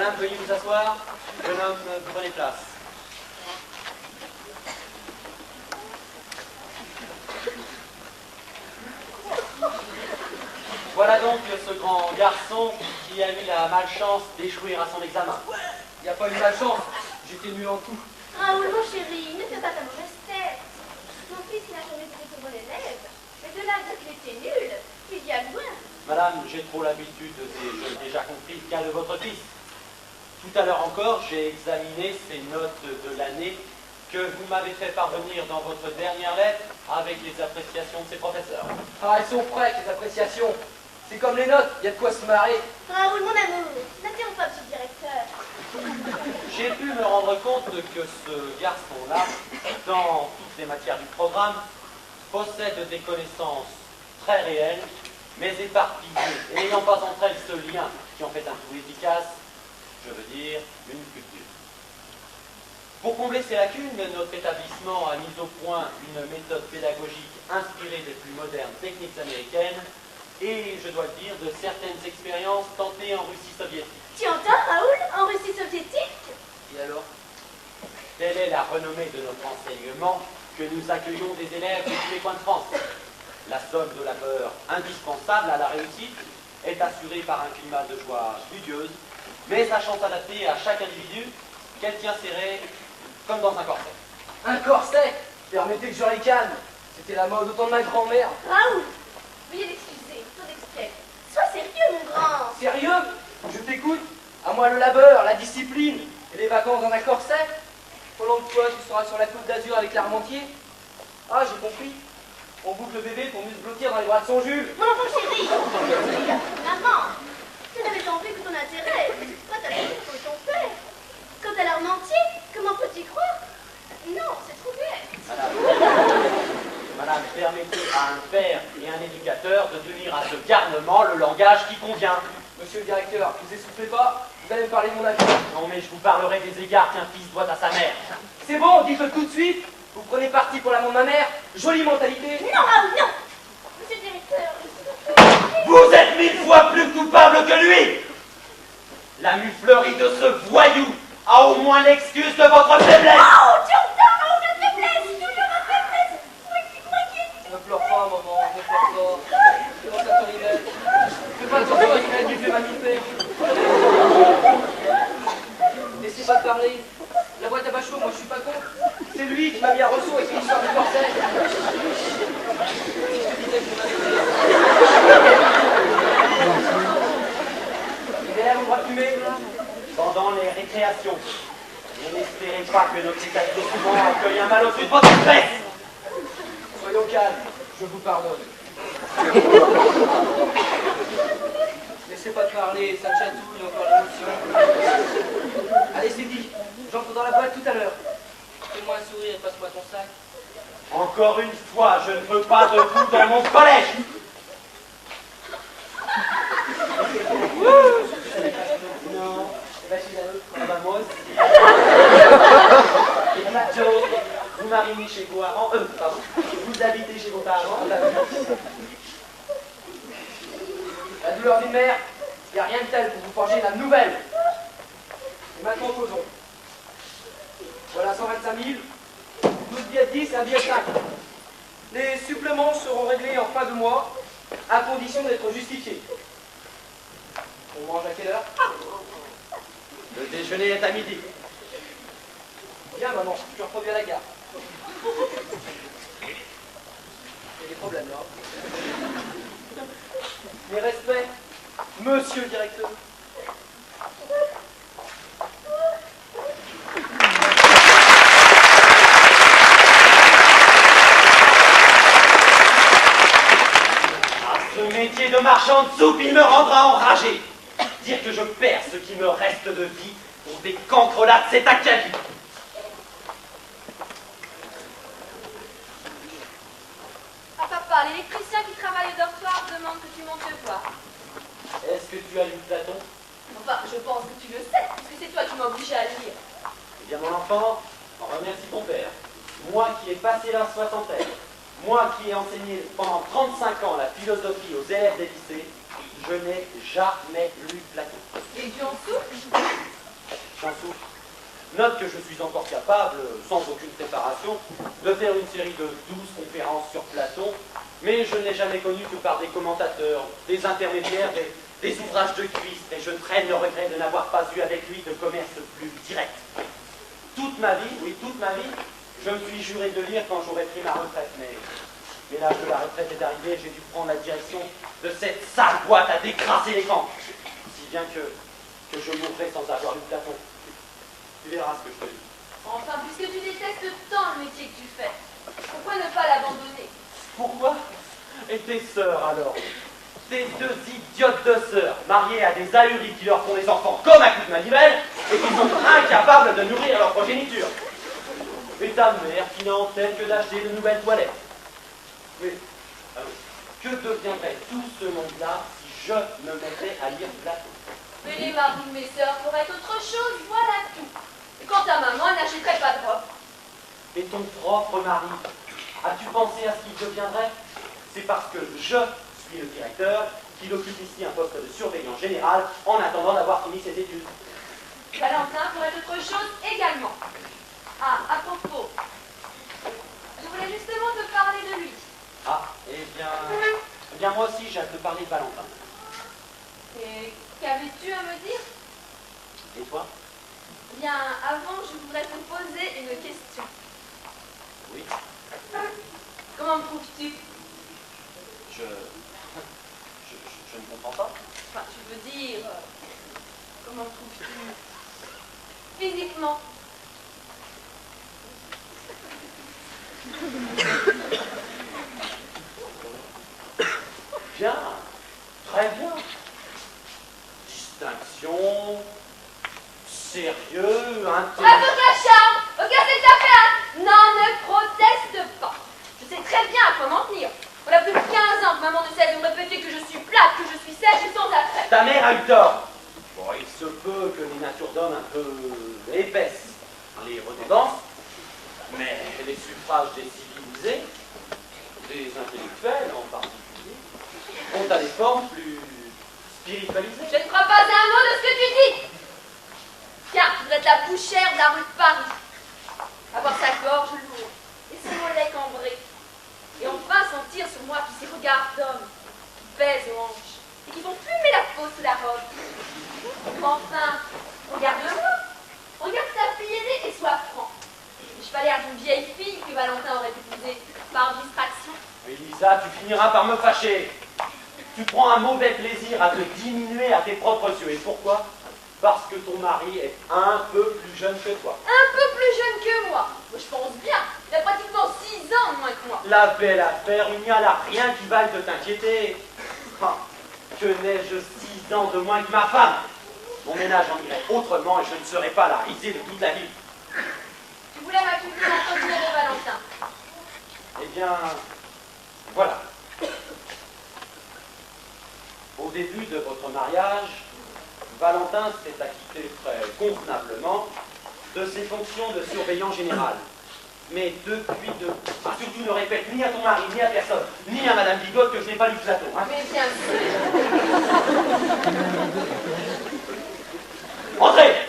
Madame, veuillez vous asseoir. Jeune homme, prenez place. Voilà donc ce grand garçon qui a eu la malchance d'échouer à son examen. Il n'y a pas eu de malchance, j'étais nul en tout. Raoul, mon chéri, ne fais pas ta mauvaise tête. Mon fils, il n'a jamais été un bon élève. Mais de là à dire qu'il était nul, il y a loin. Madame, j'ai trop l'habitude, j'ai déjà compris le cas de votre fils. Tout à l'heure encore, j'ai examiné ces notes de l'année que vous m'avez fait parvenir dans votre dernière lettre avec les appréciations de ses professeurs. Ah, elles sont prêtes, les appréciations. C'est comme les notes, il y a de quoi se marrer. Raoul, mon amour, n'interromps pas, monsieur le directeur. J'ai pu me rendre compte que ce garçon-là, dans toutes les matières du programme, possède des connaissances très réelles, mais éparpillées, et n'ayant pas entre elles ce lien qui en fait un tout efficace, je veux dire une culture. Pour combler ces lacunes, notre établissement a mis au point une méthode pédagogique inspirée des plus modernes techniques américaines et, je dois le dire, de certaines expériences tentées en Russie soviétique. Tu entends, Raoul, en Russie soviétique? Et alors? Telle est la renommée de notre enseignement que nous accueillons des élèves de tous les coins de France. La somme de labeur indispensable à la réussite est assurée par un climat de joie studieuse, mais sachant s'adapter à chaque individu qu'elle tient serré comme dans un corset. Un corset? Permettez que je ricane. C'était la mode au temps de ma grand-mère. Raoul, veuillez l'excuser, trop d'excès. Sois sérieux, mon grand. Sérieux? Je t'écoute. À moi le labeur, la discipline et les vacances dans un corset. Pendant que toi, tu seras sur la côte d'Azur avec l'Armentier. Ah, j'ai compris. On boucle le bébé pour mieux se blottir dans les bras de son Jules. Mon enfant chéri. Maman, tu n'avais envie que ton intérêt. Pas ta famille pour ton père. Quant à l'Armentier, comment peux-tu y croire? Non, c'est trop bête. Madame, permettez à un père et un éducateur de tenir à ce garnement le langage qui convient. Monsieur le directeur, vous essoufflez pas, vous allez me parler de mon avis. Non, mais je vous parlerai des égards qu'un fils doit à sa mère. C'est bon, dites-le tout de suite. Vous prenez parti pour l'amour de ma mère. Jolie mentalité. Non, Raoul, non. Monsieur le directeur, s'il vous plaît. Vous êtes 1000 fois plus coupable que lui. La muflerie de ce voyou a au moins l'excuse de votre faiblesse. Oh, tu entends, Raoul, la faiblesse. Toujours ma faiblesse. Oui, tu croyais. Ne pleure pas, maman, ne pleure pas. Comment ça t'arrivait? Fais pas attention à ce qu'il fait m'amiter. Laissez pas de parler. La boîte à bachot, moi je suis pas con. C'est lui qui m'a mis à ressaut avec une histoire de corset. Je te disais que je m'avais dit. Les élèves ont droit de fumer. Pendant les récréations, et n'espérez pas que notre établissement accueille un mal au-dessus de votre espèce. Soyons calmes, je vous pardonne. Laissez pas de parler, ça chatouille encore l'émotion. Allez, c'est dit, j'entre dans la boîte tout à l'heure. Fais-moi un sourire et passe-moi ton sac. Encore une fois, je ne veux pas de vous dans mon collège. Non. Ah bah moi aussi. Joe, vous marinez chez vos parents, pardon, vous habitez chez vos parents. La douleur d'une mère, il n'y a rien de tel pour vous forger la nouvelle. Et maintenant, causons. Voilà 125 000, 12 billets de 10 et un billet de 5. Les suppléments seront réglés en fin de mois, à condition d'être justifiés. On mange à quelle heure? Le déjeuner est à midi. Bien, maman, je reproduis à la gare. Il y a des problèmes, là. Mes respects, monsieur le directeur. Ce métier de marchand de soupe, il me rendra enragé. Dire que je perds ce qui me reste de vie pour des cancrelades, c'est acquis. Ah papa, l'électricien qui travaille au dortoir demande que tu montes le voir. Est-ce que tu as lu Platon? Enfin, je pense que tu le sais, puisque c'est toi qui m'as obligé à le lire. Eh bien, mon enfant, remercie ton père. Moi qui ai passé la soixantaine, moi qui ai enseigné pendant 35 ans la philosophie aux élèves des lycées, je n'ai jamais lu Platon. Et tu en souffres? j'en souffre. Note que je suis encore capable, sans aucune préparation, de faire une série de 12 conférences sur Platon, mais je ne l'ai jamais connu que par des commentateurs, des intermédiaires, des ouvrages de cuistre, et je traîne le regret de n'avoir pas eu avec lui de commerce plus direct. Toute ma vie, oui, toute ma vie, je me suis juré de lire quand j'aurais pris ma retraite, mais l'âge de la retraite est arrivé, j'ai dû prendre la direction de cette sale boîte à décrasser les camps, si bien que je mourrai sans avoir lu Platon. Tu verras ce que je te dis. Enfin, puisque tu détestes tant le métier que tu fais, pourquoi ne pas l'abandonner? Pourquoi? Et tes sœurs alors? Tes deux idiotes de sœurs, mariées à des ahuris qui leur font des enfants comme à coups de manivelle et qui sont incapables de nourrir leur progéniture. Et ta mère qui n'a en tête que d'acheter de nouvelles toilettes. Mais que deviendrait tout ce monde-là si je me mettais à lire Platon? Mais les maris de mes sœurs feraient autre chose, voilà tout. Et quant à maman, elle n'achèterait pas de robe. Et ton propre mari, as-tu pensé à ce qu'il deviendrait? C'est parce que je suis le directeur qu'il occupe ici un poste de surveillant général en attendant d'avoir fini ses études. Valentin ferait autre chose également. Ah, à propos, je voulais justement te parler de lui. Ah, eh bien moi aussi j'ai hâte de parler de Valentin. Et qu'avais-tu à me dire? Et toi? Bien, avant, je voudrais te poser une question. Oui. Comment me trouves-tu? Je ne comprends pas. Enfin, tu veux dire, comment me trouves-tu physiquement? Bien, très bien. Distinction, sérieux, Bravo ta charme! Au café de ta place! Non, ne proteste pas. Je sais très bien à quoi m'en tenir. Voilà plus de 15 ans que maman ne cesse de me répéter que je suis plate, que je suis sèche et sans attrait. Ta mère a eu tort. Bon, il se peut que les natures d'hommes un peu épaissent les redondances, mais les suffrages des civilisés, des intellectuels en particulier, ont à des formes plus spiritualisées. Je ne crois pas à un mot de ce que tu dis. Tiens, vous êtes la bouchère de la rue de Paris. Avoir sa gorge lourde et ses mollets cambrés. Et enfin sentir sur moi tous ces regards d'hommes qui pèsent aux hanches et qui font fumer la peau sous la robe. Mais enfin, regarde-moi. Regarde ta fille aînée et sois franc. N'ai-je pas l'air d'une vieille fille que Valentin aurait épouser par distraction? Elisa, tu finiras par me fâcher. Tu prends un mauvais plaisir à te diminuer à tes propres yeux. Et pourquoi? Parce que ton mari est un peu plus jeune que toi. Un peu plus jeune que moi. Je pense bien. Il a pratiquement 6 ans de moins que moi. La belle affaire, il n'y a là rien qui vaille de t'inquiéter. Ah, que n'ai-je 6 ans de moins que ma femme? Mon ménage en irait autrement et je ne serais pas la risée de toute la vie. Tu voulais m'accuser d'entretenir de Valentin. Eh bien, voilà. Au début de votre mariage, Valentin s'est acquitté très convenablement de ses fonctions de surveillant général. Mais depuis surtout ne répète ni à ton mari, ni à personne, ni à Madame Bigote que je n'ai pas lu Platon. Hein. Mais bien sûr. Entrez!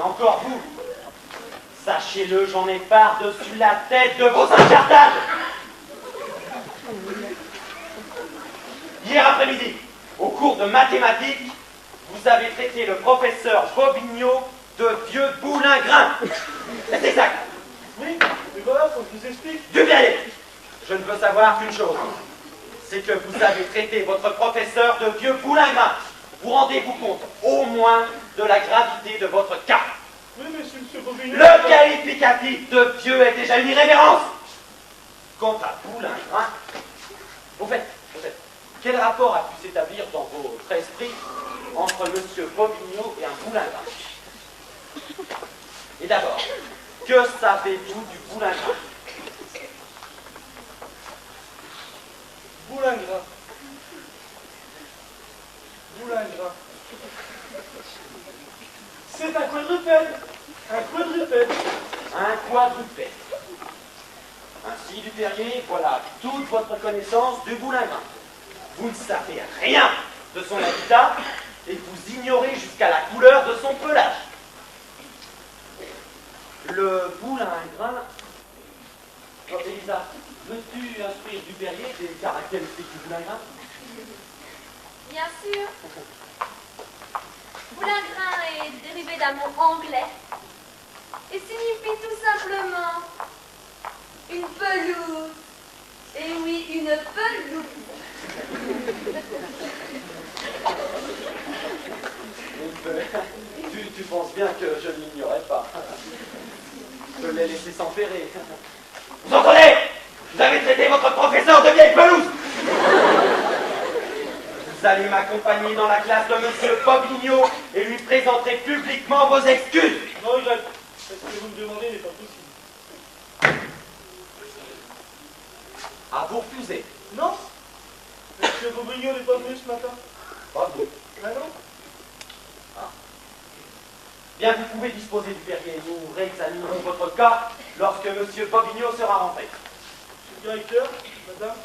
Encore vous. Sachez-le, j'en ai par-dessus la tête de vos incartades. Hier après-midi, au cours de mathématiques, vous avez traité le professeur Bobigno de vieux boulingrin. C'est exact. Oui, mais voilà, faut que je vous explique. Dieu bien aller. Je ne veux savoir qu'une chose. C'est que vous avez traité votre professeur de vieux boulingrin. Vous rendez-vous compte, au moins, de la gravité de votre cas. Oui, mais c'est M. Bobignon. Le qualificatif de vieux est déjà une irrévérence. Quant à boulingrin, au fait, quel rapport a pu s'établir dans votre esprit entre M. Bobigno et un boulingrin? Et d'abord, que savez-vous du boulingrin? Boulingrin. boulingrin. C'est un quadrupède. Un quadrupède. Un quadrupède. Ainsi, Duperrier, voilà toute votre connaissance du boulingrin. Vous ne savez rien de son habitat et vous ignorez jusqu'à la couleur de son pelage. Le boulingrin... Oh, Élisa, veux-tu instruire Duperrier des caractéristiques du boulingrin? Bien sûr. Boulingrin est dérivé d'un mot anglais et signifie tout simplement une pelouse. Et oui, une pelouse. Tu penses bien que je ne l'ignorais pas. Je l'ai laissé s'enferrer. Vous entendez? Vous avez traité votre professeur de vieille pelouse. Vous allez m'accompagner dans la classe de Monsieur Pobignot et lui présenter publiquement vos excuses. Non, Greg, ce que vous me demandez n'est pas possible. À vous refuser. Non? Monsieur Bourguignon n'est pas venu ce matin? Pas vous. Ben non. Bien, vous pouvez disposer du Perrier. Nous réexaminerons votre cas lorsque Monsieur Pobignot sera rentré. Monsieur le directeur, madame.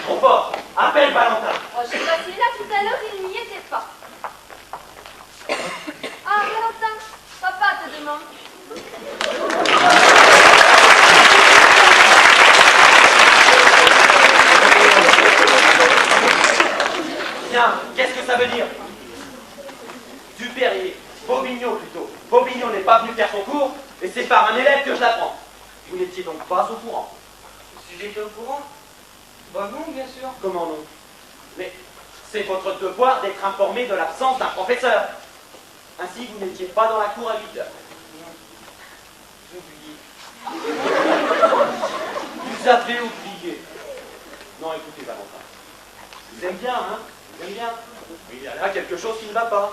Trop fort. Appelle Valentin. Oh, je suis passée là tout à l'heure, il n'y était pas. Ah, Valentin, papa te demande. Bien, qu'est-ce que ça veut dire? Duperrier, Pobignot plutôt. Pobignot n'est pas venu faire son cours, et c'est par un élève que je l'apprends. Vous n'étiez donc pas au courant. Si j'étais au courant? Bah non, bien sûr. Comment non? Mais c'est votre devoir d'être informé de l'absence d'un professeur. Ainsi, vous n'étiez pas dans la cour à 8 heures. J'ai oublié. Vous avez oublié. Non, écoutez, Valentin. Vous aimez bien, hein? Vous aimez bien. Mais il y a là quelque chose qui ne va pas.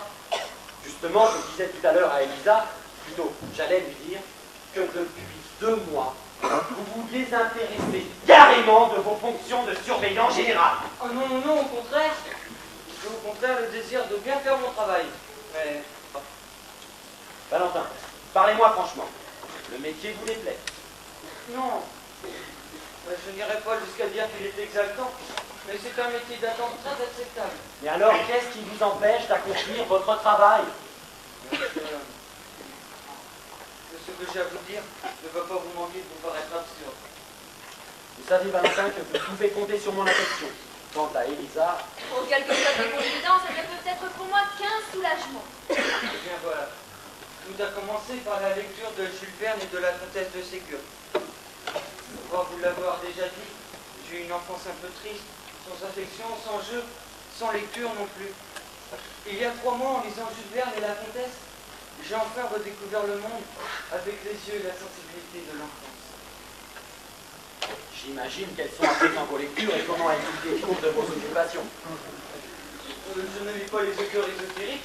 Justement, je disais tout à l'heure à Elisa, plutôt, j'allais lui dire que depuis 2 mois, vous vous désintéressez carrément de vos fonctions de surveillant général. Oh non, non, non, au contraire. J'ai au contraire le désir de bien faire mon travail. Mais Valentin, parlez-moi franchement. Le métier vous déplaît? non. Je n'irai pas jusqu'à dire qu'il est exaltant. Mais c'est un métier d'attente très acceptable. Mais alors, qu'est-ce qui vous empêche d'accomplir votre travail? Ce que j'ai à vous dire ne va pas vous manquer de vous paraître absurde. Vous savez, Valentin, que vous pouvez compter sur mon affection. Quant à Elisa... Pour quelque chose de confidence, elle ne peut être pour moi qu'un soulagement. Eh bien voilà. Tout a commencé par la lecture de Jules Verne et de la comtesse de Ségur. Je crois vous l'avoir déjà dit, j'ai eu une enfance un peu triste, sans affection, sans jeu, sans lecture non plus. Il y a 3 mois, en lisant Jules Verne et la comtesse, j'ai enfin redécouvert le monde avec les yeux et la sensibilité de l'enfance. J'imagine quelles sont à présent vos lectures et comment elles vous découvrent de vos occupations. Je ne lis pas les auteurs ésotériques,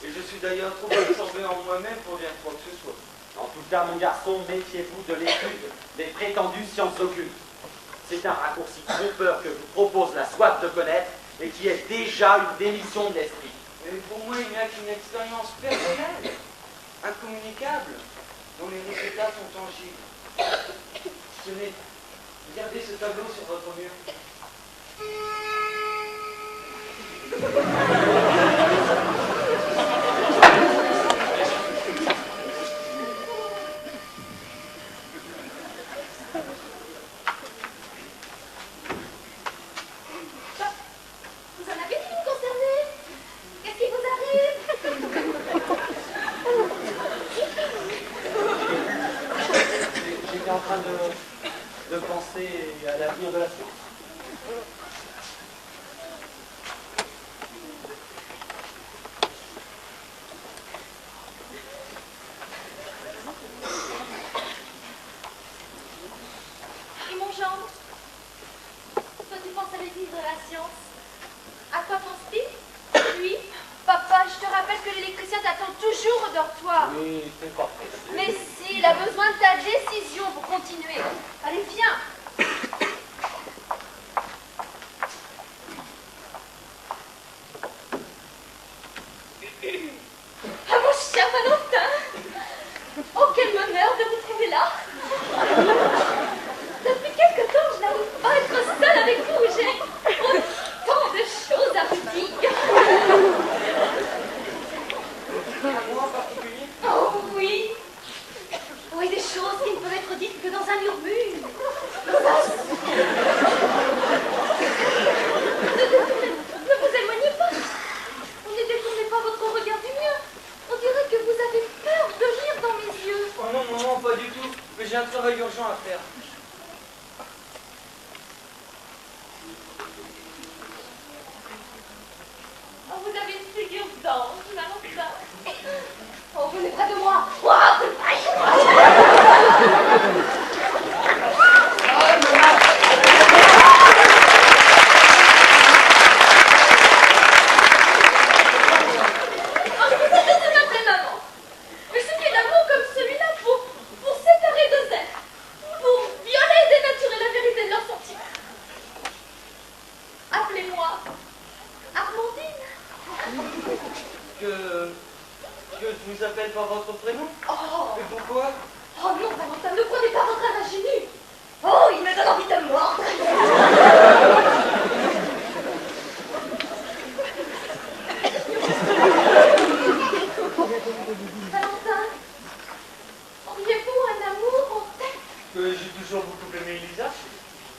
et je suis d'ailleurs trop absorbé en moi-même pour dire quoi que ce soit. En tout cas, mon garçon, méfiez-vous de l'étude des prétendues sciences occultes. C'est un raccourci trompeur que vous propose la soif de connaître et qui est déjà une démission de l'esprit. Mais pour moi, il n'y a qu'une expérience personnelle, incommunicable, dont les résultats sont tangibles. Tenez, regardez ce tableau sur votre mur. Vous en avez qui vous concernez? Qu'est-ce qui vous arrive? J'étais en train de penser à l'avenir de la science. Et mon gendre? Toi, tu penses à l'avenir de la science? À quoi pense-t-il? Lui? Papa, je te rappelle que l'électricien t'attend toujours au dortoir. Oui, c'est pas vrai. Mais si, il a besoin de ta décision pour continuer. Allez, viens. vous appelle par votre prénom? Oh, Et pourquoi? oh non, Valentin, ne prenez pas votre âge ingénu. Oh, il me donne envie de mordre. Valentin, auriez-vous un amour en tête? J'ai toujours beaucoup aimé Elisa.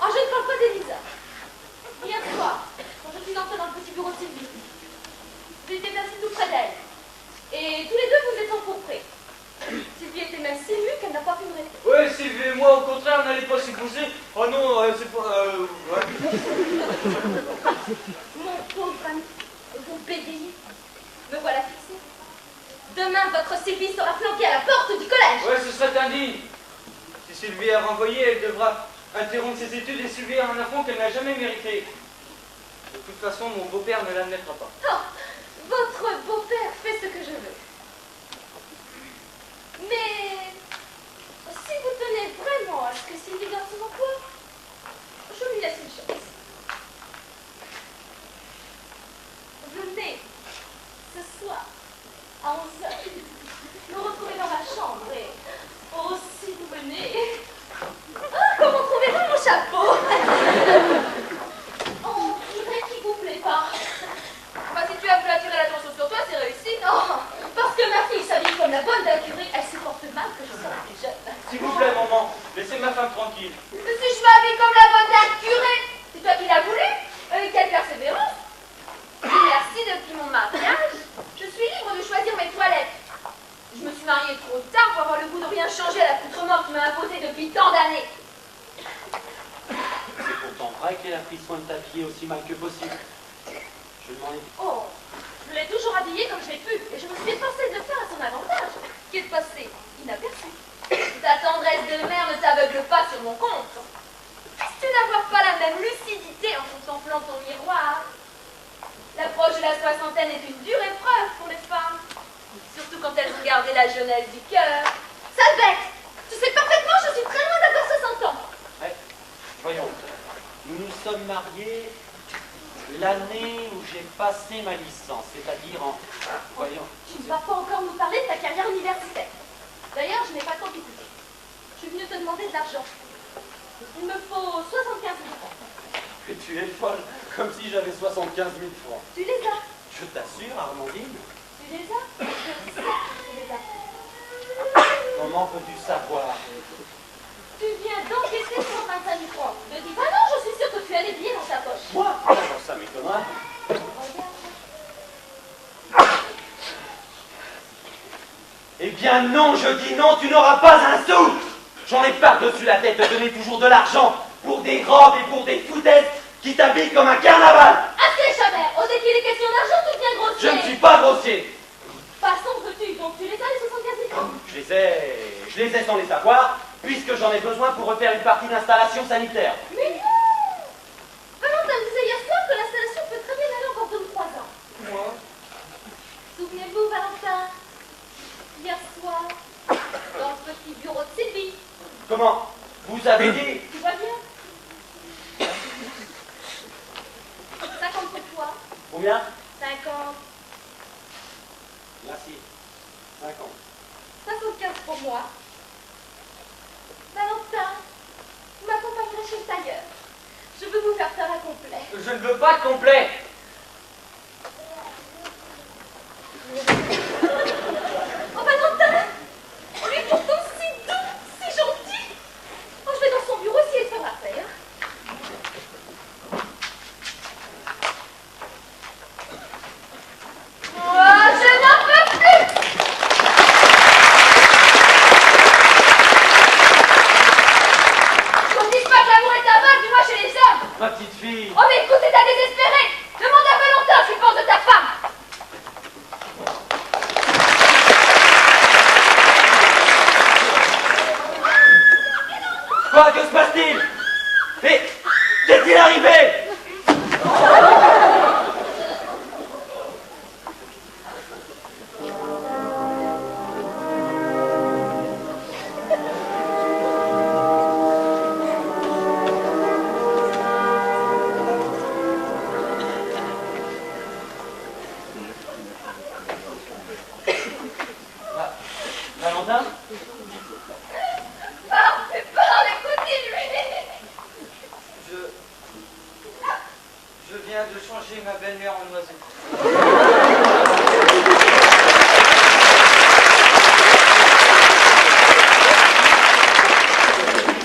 Oh, je ne parle pas d'Elisa. Hier soir, quand je suis entrée dans le petit bureau de Sylvie, vous étiez assis tout près d'elle. Et tous les deux, vous êtes empourprés. Sylvie était même si émue qu'elle n'a pas pu me répondre. Ouais, Sylvie et moi, au contraire, on n'allait pas s'épouser. Oh non, c'est pas... ouais. Mon pauvre ami, vous bégayez. Me voilà fixée. Demain, votre Sylvie sera flanquée à la porte du collège. Ouais, ce serait indigne. Si Sylvie est renvoyée, elle devra interrompre ses études et subir un affront qu'elle n'a jamais mérité. De toute façon, mon beau-père ne l'admettra pas. Oh, votre beau-père fait ce que je veux. Mais si vous tenez vraiment à ce que Sylvie garde son emploi, je lui laisse une chance. Venez, ce soir, à 11h, me retrouver dans ma chambre et... Oh, si vous venez... Ah, comment trouvez-vous mon chapeau? Oh, je voudrais qu'il vous plaît pas. Bah, si tu as voulu attirer l'attention sur toi, c'est réussi. Non, parce que ma fille s'habille comme la bonne d'un curé, elle se porte mal que je sois plus jeune. S'il vous plaît, maman, laissez ma femme tranquille. Mais si je m'habille comme la bonne d'un curé, c'est toi qui l'as voulu. Quelle persévérance. Merci, depuis mon mariage, je suis libre de choisir mes toilettes. Je me suis mariée trop tard pour avoir le goût de rien changer à l'accoutrement qui m'a imposé depuis tant d'années. C'est pourtant vrai qu'elle a pris soin de t'habiller aussi mal que possible. Je m'en ai... Oh, je l'ai toujours habillée comme j'ai pu, et je me suis efforcée de faire à son avantage, qui est passé inaperçu. Ta tendresse de mère ne t'aveugle pas sur mon compte. Tu n'avoir pas la même lucidité en contemplant ton miroir. L'approche de la soixantaine est une dure épreuve pour les femmes, surtout quand elles ont gardé la jeunesse du cœur. Sale bête! Tu sais parfaitement, je suis très loin d'avoir 60 ans. Ouais. Voyons, nous nous sommes mariés l'année où j'ai passé ma licence, c'est-à-dire en... Voyons... Tu ne vas pas encore nous parler de ta carrière universitaire. D'ailleurs, je n'ai pas tant écouté. Je suis venue te demander de l'argent. Il me faut 75 000 francs. Que tu es folle, comme si j'avais 75 000 francs. Tu les as. Je t'assure, Armandine. Tu les as. Je sais que tu les as. Comment peux-tu savoir? Tu viens d'encaisser 125 000 francs. Ne dis pas non, je suis sûre que tu as les billets dans ta poche. Moi? Alors ça m'étonnerait. Regarde. Eh bien non, je dis non, tu n'auras pas un sou. J'en ai par-dessus la tête de donner toujours de l'argent pour des robes et pour des foutaises qui t'habillent comme un carnaval. Assez, Chabert. Osez qu'il est question d'argent, tu deviens grossier. Je ne suis pas grossier. Passons, veux-tu. Donc tu les as, les 75 000 francs? Je les ai sans les savoir, puisque j'en ai besoin pour refaire une partie d'installation sanitaire. Mais non! Valentin me disait hier soir que l'installation peut très bien aller encore 2 ou 3 ans. Moi? Souvenez-vous, Valentin, hier soir, dans le petit bureau de Sylvie. Comment? Vous avez dit? Tu vois bien? 50 pour toi. Combien? 50. Merci. 50. 75 pour moi. Valentin, vous m'accompagnerez chez le tailleur. Je veux vous faire un complet. Je ne veux pas de complet. Oh, Valentin! Lui pourtant si doux, si gentil! Oh, je vais dans son bureau essayer de faire après, hein. Oh, je n'en peux plus! Qu'on dise pas que l'amour est aveugle, du moins chez les hommes! Ma petite fille. Oh, mais écoute, t'es à désespéré! Demande à Valentin ce qu'il pense de ta femme! Quoi? Que se passe-t-il? Mais qu'est-il arrivé? viens de changer ma belle-mère en oiseau.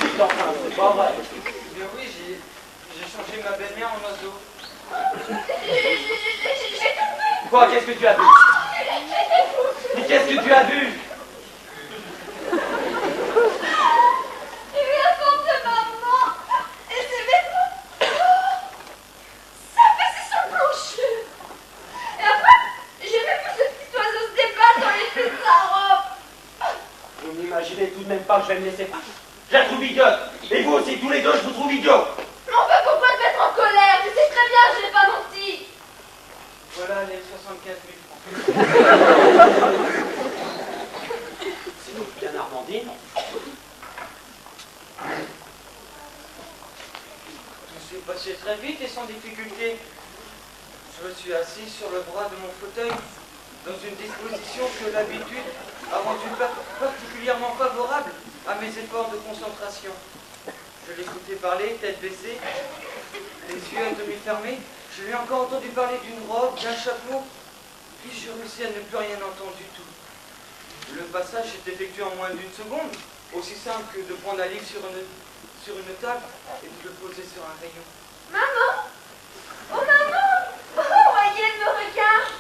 C'est pas vrai. Eh bien oui, j'ai changé ma belle-mère en oiseau. Quoi, qu'est-ce que tu as vu? Mais qu'est-ce que tu as vu? J'ai vu la forme de maman et ses vêtements. Ça passait sur le plancher. Et après, j'ai vu que ce petit oiseau se débattre dans les plis de sa robe. Vous n'imaginez tout de même pas que je vais me laisser faire. Je la trouve idiote. Et vous aussi, tous les deux, je vous trouve idiot. Mais enfin, pourquoi te mettre en colère? Tu sais très bien que je n'ai pas menti. Voilà les 75 000 francs. C'est donc bien Armandine. Tout s'est passé très vite et sans difficulté. Je me suis assis sur le bras de mon fauteuil dans une disposition que l'habitude a rendue particulièrement favorable à mes efforts de concentration. Je l'écoutais parler, tête baissée, les yeux à demi fermés. Je lui ai encore entendu parler d'une robe, d'un chapeau, puis je réussis à ne plus rien entendre du tout. Le passage s'est effectué en moins d'une seconde, aussi simple que de prendre un livre sur une table et de le poser sur un rayon. Maman! Oh maman! Oh, voyez, elle me regarde!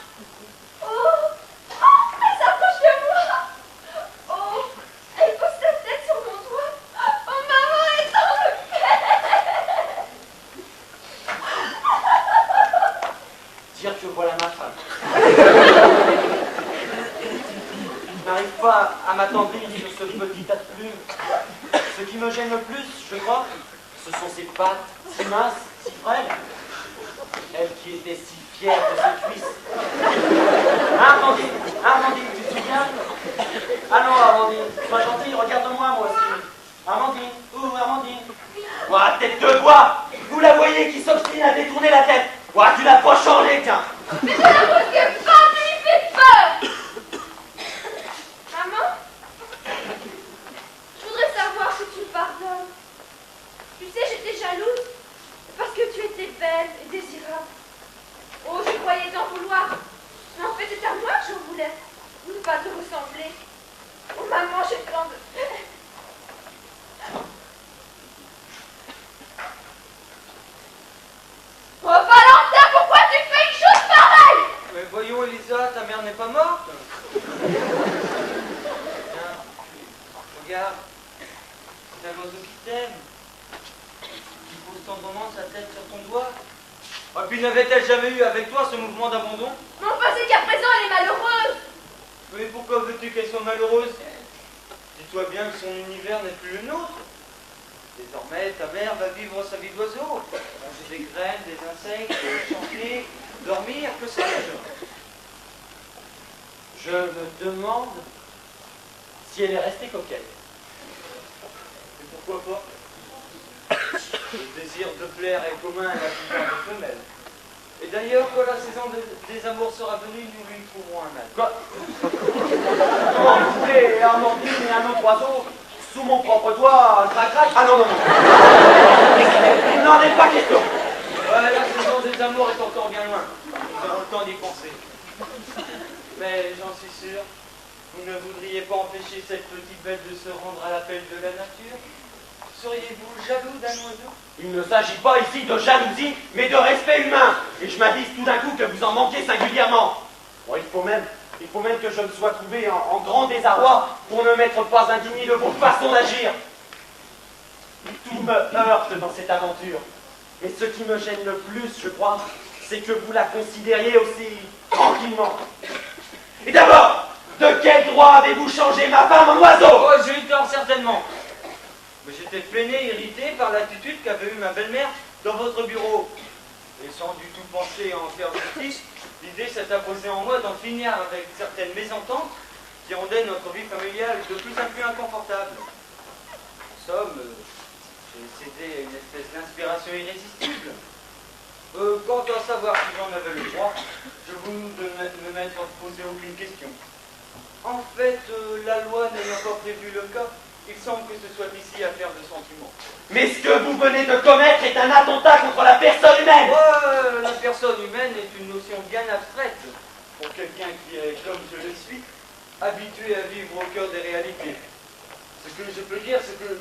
Oh! Oh! Elle s'approche de moi! Oh! Elle pose sa tête sur mon doigt! Oh maman, elle s'en le fait! Dire que voilà ma femme. Je n'arrive pas à m'attendrir sur ce petit tas de plumes. Ce qui me gêne le plus, je crois, ce sont ses pattes, si minces, si frêles. Elle qui était si fière de ses cuisses. Armandine, Armandine, tu te souviens? Allons, Armandine, sois gentille, regarde-moi, moi aussi. Armandine, où, Armandine? Ouah, tête de bois! Vous la voyez qui s'obstine à détourner la tête. Ouah, tu l'as pas changé, tiens. Mais je la brusque pas, tu lui fais peur! Maman? Je voudrais savoir si tu me pardonnes. Tu sais, j'étais jalouse parce que tu étais belle et désirable. Oh, je croyais t'en vouloir. Mais en fait, c'est à moi que j'en voulais. Ne pas te ressembler. Oh, maman, j'ai plein de... Oh, Valentin, pourquoi tu fais une chose pareille? Mais voyons, Elisa, ta mère n'est pas morte. Tiens, regarde, c'est un oiseau qui t'aime, qui pose tendrement sa tête sur ton doigt. Et puis n'avait-elle jamais eu avec toi ce mouvement d'abandon? Mais enfin, c'est qu'à présent, elle est malheureuse. Mais pourquoi veux-tu qu'elle soit malheureuse? Dis-toi bien que son univers n'est plus le nôtre. Désormais, ta mère va vivre sa vie d'oiseau, manger des graines, des insectes, chanter, dormir, que sais-je? Je me demande si elle est restée coquette. Et pourquoi pas? Le désir de plaire est commun à la plupart des femelles. Et d'ailleurs, quand la saison des amours sera venue, nous lui trouverons un mâle. Quoi? Comment vous voulez, Armandine et un autre oiseau sous mon propre toit, crac-crac? Ah non, non, non. Il n'en est pas question. Ouais, la saison des amours est encore bien loin. Nous aurons le temps d'y penser. Mais j'en suis sûr, vous ne voudriez pas empêcher cette petite bête de se rendre à l'appel de la nature? Seriez-vous jaloux d'un oiseau? Il ne s'agit pas ici de jalousie, mais de respect humain. Et je m'avise tout d'un coup que vous en manquez singulièrement. Bon, il faut même que je me sois trouvé en grand désarroi pour ne m'être pas indigné de vos façons d'agir. Tout me heurte dans cette aventure. Et ce qui me gêne le plus, je crois, c'est que vous la considériez aussi tranquillement. Et d'abord, de quel droit avez-vous changé ma femme en oiseau? Oh, j'ai eu tort certainement. Mais j'étais peiné, irrité par l'attitude qu'avait eue ma belle-mère dans votre bureau. Et sans du tout penser à en faire justice, l'idée s'est imposée en moi d'en finir avec certaines mésententes qui rendaient notre vie familiale de plus en plus inconfortable. En somme, j'ai cédé à une espèce d'inspiration irrésistible. Quant à savoir si j'en avais le droit, je voulus me mettre à poser aucune question. En fait, la loi n'ayant pas prévu le cas, il semble que ce soit ici affaire de sentiments. Mais ce que vous venez de commettre est un attentat contre la personne humaine. Ouais, la personne humaine est une notion bien abstraite pour quelqu'un qui est, comme je le suis, habitué à vivre au cœur des réalités. Ce que je peux dire, c'est que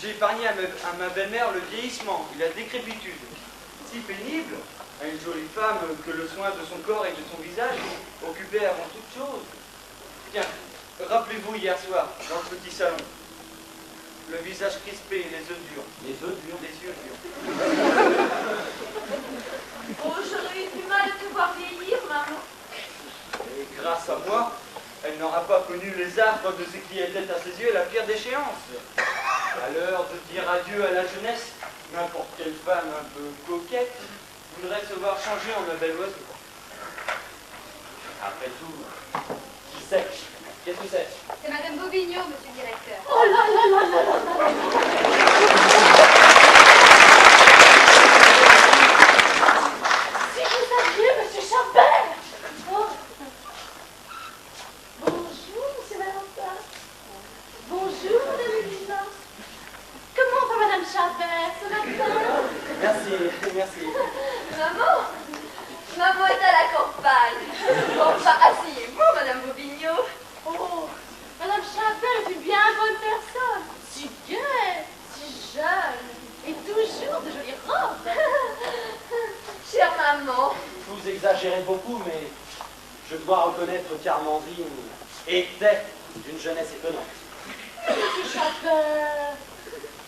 j'ai épargné à ma belle-mère le vieillissement et la décrépitude, si pénible à une jolie femme que le soin de son corps et de son visage occupait avant toute chose. Tiens, rappelez-vous hier soir, dans le petit salon, le visage crispé, les yeux durs. Les œufs durs. Les yeux durs. Oh, j'aurais eu du mal à te voir vieillir, maman. Et grâce à moi, elle n'aura pas connu les affres de ce qui était à ses yeux la pire déchéance. À l'heure de dire adieu à la jeunesse, n'importe quelle femme un peu coquette voudrait se voir changer en un bel oiseau. Après tout, qui c'est? Qu'est-ce que c'est? C'est Madame Bobigno, monsieur le directeur. Oh là là là là là là. Si vous saviez, monsieur Charbel. Oh. Bonjour, monsieur Valentin. Bonjour, madame Elisa. Comment va madame Charbel ce matin? Merci. Maman est à la campagne. Enfin, asseyez-vous, madame Bobigno. Oh, madame Charbel est une bien bonne personne. Si gaie, si jeune, et toujours de jolies robes. Chère maman. Vous exagérez beaucoup, mais je dois reconnaître qu'Armandine était d'une jeunesse étonnante. Mais monsieur Charbel,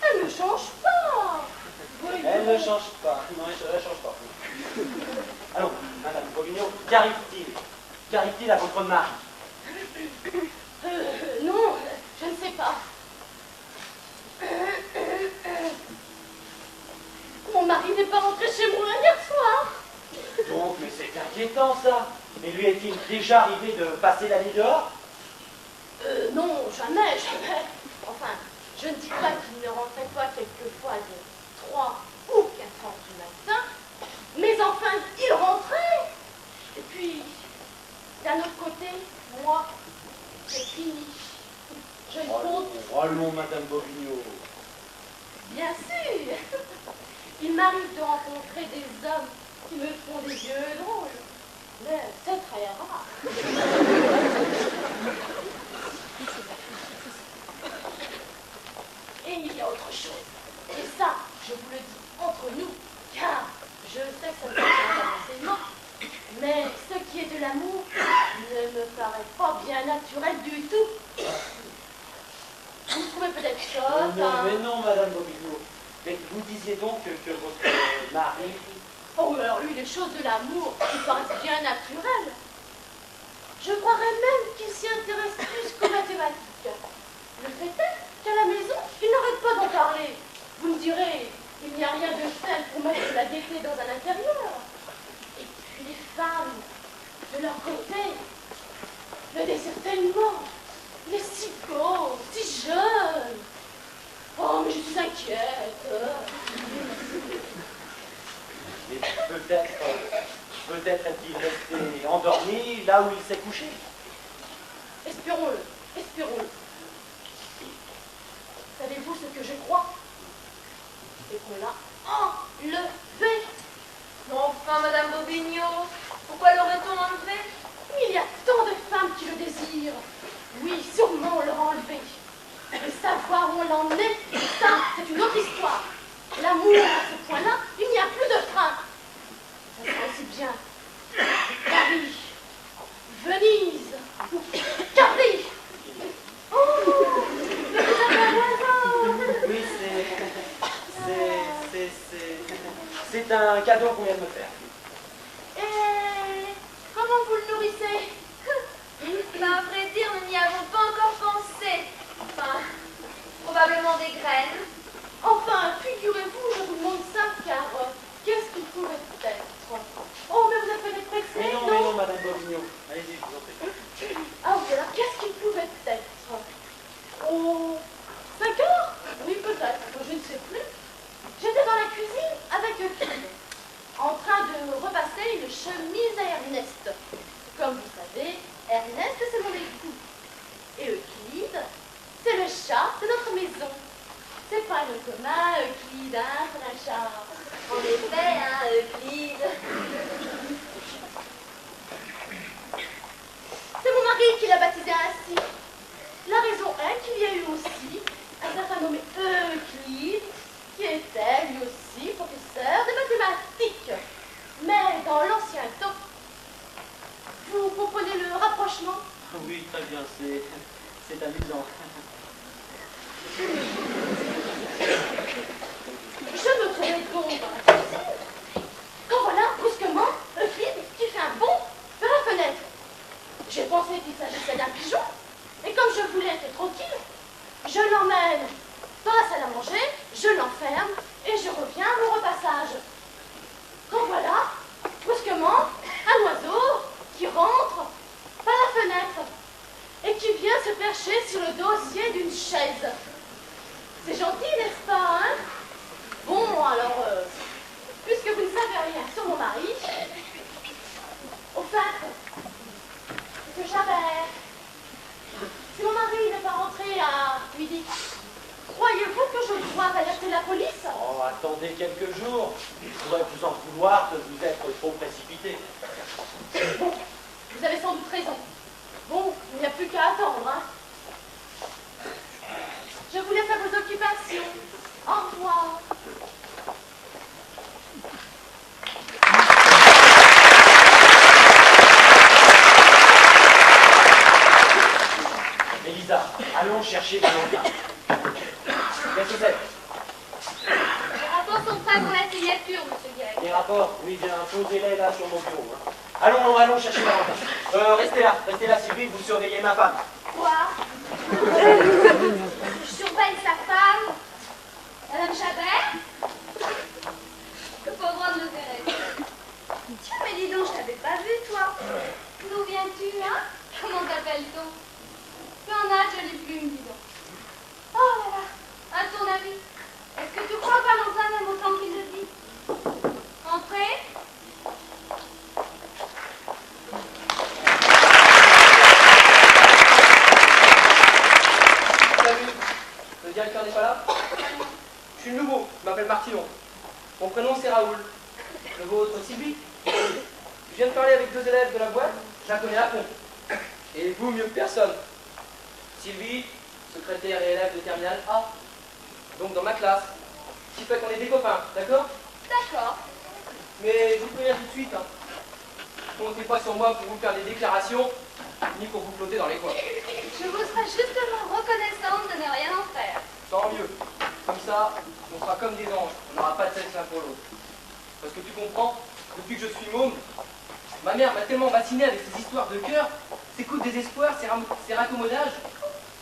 elle ne change pas. Voyons. Elle ne change pas. Non, elle ne change pas. Allons, Madame Bobigno, qu'arrive-t-il? Qu'arrive-t-il à votre mari? Non, je ne sais pas. Mon mari n'est pas rentré chez moi hier soir. Donc, mais c'est inquiétant, ça. Mais lui est-il déjà arrivé de passer la nuit dehors? Non, jamais. Enfin, je ne dis pas qu'il ne rentrait pas quelquefois de 3 ou 4 heures du matin, mais enfin, il rentrait. Et puis, d'un autre côté, moi, c'est fini. Je ne compte. Allons, Madame Bobigno. Bien sûr. Il m'arrive de rencontrer des hommes qui me font des yeux drôles, mais c'est très rare. Et il y a autre chose. Et ça, je vous le dis entre nous, car je sais que ça ne me paraît pas forcément, mais ce qui est de l'amour ne me paraît pas bien naturel du tout. Vous trouvez peut-être ça, Mais non, Madame Bobigno. Mais vous disiez donc que votre mari... Oh, alors lui, les choses de l'amour, il paraissent bien naturelles. Je croirais même qu'il s'y intéresse plus qu'aux mathématiques. Le fait est qu'à la maison, il n'arrête pas d'en parler. Vous me direz, il n'y a rien de tel pour mettre de la gaieté dans un intérieur. Et puis les femmes, de leur côté, le désirent tellement. Il est si beau, si jeune. Oh, mais je suis inquiète. Mais peut-être est-il resté endormi là où il s'est couché. Espérons-le, espérons-le. Savez-vous ce que je crois? C'est qu'on l'a enlevé. Mais enfin, Madame Bobigno, pourquoi l'aurait-on enlevé? Il y a tant de femmes qui le désirent. Oui, sûrement on l'a enlevé. Mais savoir où on l'en est, ça, c'est une autre histoire. L'amour, à ce point-là, il n'y a plus de frein. Ça sera aussi bien Paris, Venise, ou Capri. Oh, mais vous avez un oiseau. Oui, c'est un cadeau qu'on vient de me faire. Et comment vous le nourrissez? À vrai dire, nous n'y avons pas encore pensé. Enfin, probablement des graines. Enfin, figurez-vous, je vous demande ça, car qu'est-ce qu'il pourrait être? Oh, mais vous êtes peut-être pressé, Mais non, Madame Bobigno. Allez-y, je vous en prie. Ah oui, alors qu'est-ce qu'il pouvait être? Oh, 5 heures? Oui, peut-être, je ne sais plus. J'étais dans la cuisine avec Euclide, en train de repasser une chemise à Ernest. Comme vous savez, Ernest, c'est mon époux. Et Euclide, c'est le chat de notre maison. C'est pas le commun, Euclide, hein, c'est un chat. En effet, hein, Euclide. lui qui l'a baptisé ainsi. La raison est qu'il y a eu aussi un certain nommé Euclide, qui était lui aussi professeur de mathématiques. Mais dans l'ancien temps, vous comprenez le rapprochement? Oui, très bien, c'est amusant. Je me trouvais donc dans la cuisine, quand voilà, brusquement, Euclide qui fait un bond vers la fenêtre. J'ai pensé qu'il s'agissait d'un pigeon, et comme je voulais être tranquille, je l'emmène dans la salle à manger, je l'enferme, et je reviens à mon repassage. Quand voilà, brusquement, un oiseau qui rentre par la fenêtre, et qui vient se percher sur le dossier d'une chaise. C'est gentil, n'est-ce pas, hein? Bon, alors, puisque vous ne savez rien sur mon mari, au fait, monsieur Chabert, si mon mari n'est pas rentré à midi, croyez-vous que je dois alerter la police? Oh, attendez quelques jours. Il pourrait vous en vouloir de vous être trop précipité. Bon, vous avez sans doute raison. Bon, il n'y a plus qu'à attendre, hein. Je vous laisse à vos occupations. Au revoir. Élisa, allons chercher Valentin. Qu'est-ce que c'est? Les rapports sont prêts pour la signature, monsieur Guéret. Les rapports? Oui, bien, posez-les là sur mon bureau. Hein. Allons chercher Valentin. Restez là, Sylvie, vous surveillez ma femme. Quoi? Je surveille sa femme. Madame Chabert? Le pauvre homme ne verrait. Tiens, mais dis donc, je t'avais pas vu, toi. D'où viens-tu, hein? Comment t'appelles-t-on? Tu en as de jolie plume, dis donc. Oh là là, à ton avis, est-ce que tu crois Valentin même autant qu'il le dit? Entrez. Salut, le directeur n'est pas là? Je suis le nouveau, je m'appelle Martillon. Mon prénom c'est Raoul. Le vôtre, Sylvie? Je viens de parler avec 2 élèves de la boîte, je la connais à fond. Et vous, mieux que personne. Sylvie, secrétaire et élève de terminale A. Donc dans ma classe. Ce qui fait qu'on est des copains, d'accord? D'accord. Mais je vous préviens tout de suite, hein. Comptez pas sur moi pour vous faire des déclarations, ni pour vous flotter dans les coins. Je vous serai justement reconnaissante de ne rien en faire. Tant mieux. Comme ça, on sera comme des anges. On n'aura pas de sexe l'un pour l'autre. Parce que tu comprends, depuis que je suis môme, ma mère m'a tellement bassiné avec ses histoires de cœur, ses coups de désespoir, ses raccommodages,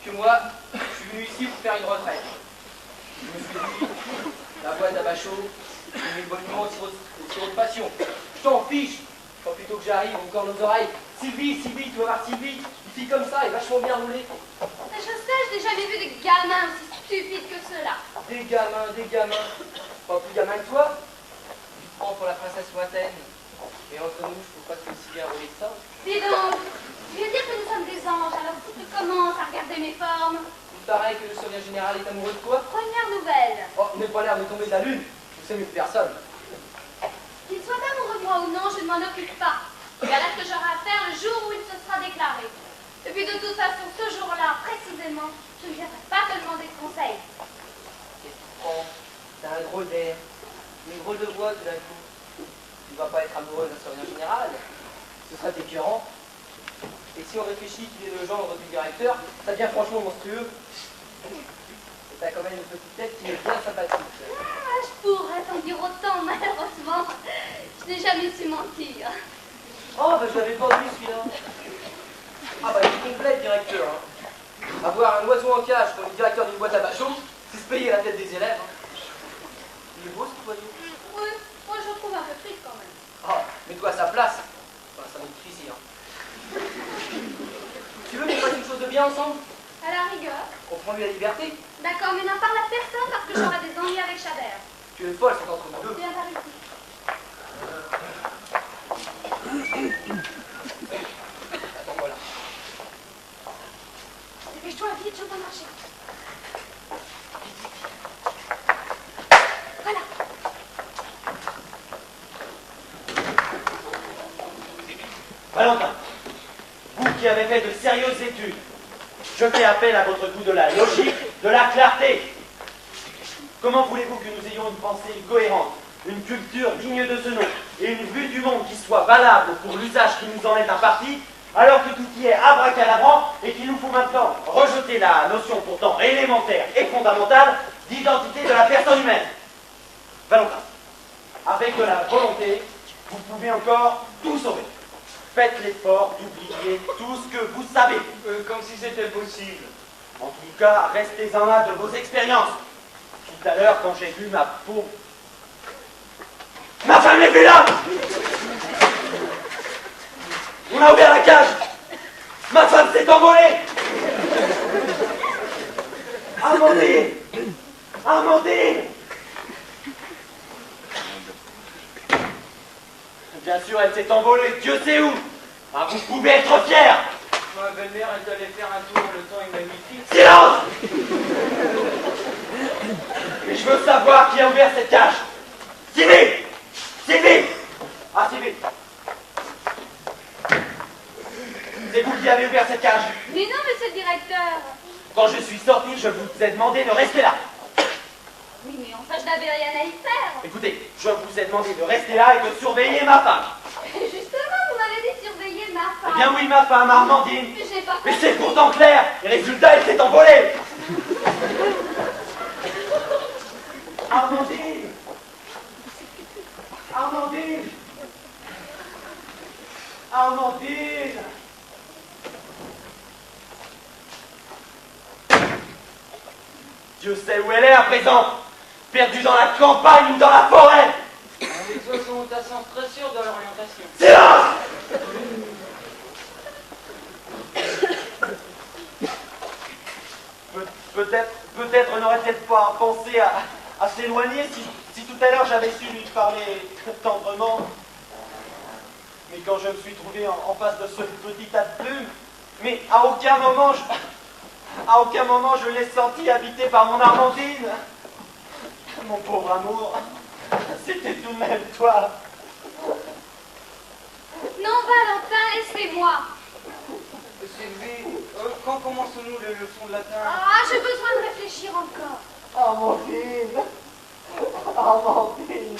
que moi, je suis venu ici pour faire une retraite. Je me suis dit, la boîte à bachot, j'ai mis le boniment au sirop de passion. Je t'en fiche. Quand plutôt que j'arrive, encore nos oreilles. Sylvie, tu vas voir Sylvie, une fille comme ça est vachement bien roulée. Je sais, je n'ai jamais vu de gamin aussi stupide que cela. Des gamins. Pas plus gamin que toi. Tu te prends pour la princesse lointaine. Et entre nous, je trouve pas que c'est aussi bien roulé que ça. Dis donc, je veux dire que nous sommes des anges, alors si tu commences à regarder mes formes. Il paraît que le surveillant général est amoureux de toi. Première nouvelle. Oh, il n'est pas l'air de tomber de la lune. Je sais mieux que personne. Qu'il soit amoureux de moi ou non, je ne m'en occupe pas. Il y a là que j'aurai à faire le jour où il se sera déclaré. Et puis de toute façon, ce jour-là, précisément, je ne viendrai pas te demander de conseils. Qu'est-ce que tu prends? T'as un drôle d'air. Une drôle de voix tout d'un coup. Tu vas pas être amoureux d'un surveillant général. Ce serait écœurant. Et si on réfléchit qu'il est le gendre du directeur, ça devient franchement monstrueux. Et t'as quand même une petite tête qui est bien sympathique. Ah, je pourrais t'en dire autant, malheureusement. Je n'ai jamais su mentir. Oh, bah je l'avais pas vu celui-là. Ah bah il est complet le directeur. Hein. Avoir un oiseau en cage comme le directeur d'une boîte à bachot, c'est se payer la tête des élèves. Hein. Il est beau ce oiseau. Oui, moi je le trouve un peu triste quand même. Ah, mets-toi à sa place. Enfin, ça va être ici. Hein. Tu veux qu'on fasse une chose de bien ensemble? À la rigueur. On prend lui la liberté. D'accord, mais n'en parle à personne parce que j'aurai des ennuis avec Chabert. Tu es folle, c'est entre nous deux. Viens par ici. Attends, voilà. Dépêche-toi vite, je dois marcher. Voilà. Valentin, vous qui qui avez fait de sérieuses études. Je fais appel à votre goût de la logique, de la clarté. Comment voulez-vous que nous ayons une pensée cohérente, une culture digne de ce nom, et une vue du monde qui soit valable pour l'usage qui nous en est imparti, alors que tout y est abracadabrant et qu'il nous faut maintenant rejeter la notion pourtant élémentaire et fondamentale d'identité de la personne humaine? Valentin, avec de la volonté, vous pouvez encore tout sauver. Faites l'effort d'oublier tout ce que vous savez. Comme si c'était possible. En tout cas, restez-en là de vos expériences. Tout à l'heure, quand j'ai vu ma peau... Ma femme n'est plus là! On a ouvert la cage! Ma femme s'est envolée! Amandine! Amandine! Bien sûr, elle s'est envolée, Dieu sait où! Ah, vous pouvez être fiers! Ma belle-mère est allée faire un tour, le temps est magnifique. Silence! Mais je veux savoir qui a ouvert cette cage! Sylvie! Sylvie! Ah, Sylvie! C'est vous qui avez ouvert cette cage! Mais non, monsieur le directeur. Quand je suis sorti, je vous ai demandé de rester là! Oui, mais enfin, je n'avais rien à y faire. Écoutez, je vous ai demandé de rester là et de surveiller ma femme! Justement, vous m'avez dit de surveiller ma femme. Eh bien oui, ma femme, Armandine! Mais j'ai pas Mais compris. c'est pourtant clair! Et résultat, elle s'est envolée! Armandine! Armandine! Armandine! Dieu sait où elle est à présent! Perdue dans la campagne ou dans la forêt! Les oiseaux ont un sens très sûr de l'orientation. Silence! Peut-être n'aurait-elle pas pensé à s'éloigner si tout à l'heure j'avais su lui parler tendrement. Mais quand je me suis trouvé en face de ce petit tas de plumes, mais à aucun moment je l'ai senti habité par mon Armandine. Mon pauvre amour, c'était tout de même toi. Non, Valentin, laissez-moi. Sylvie, quand commençons-nous les leçons de latin? Ah, j'ai besoin de réfléchir encore. Armandine, Armandine,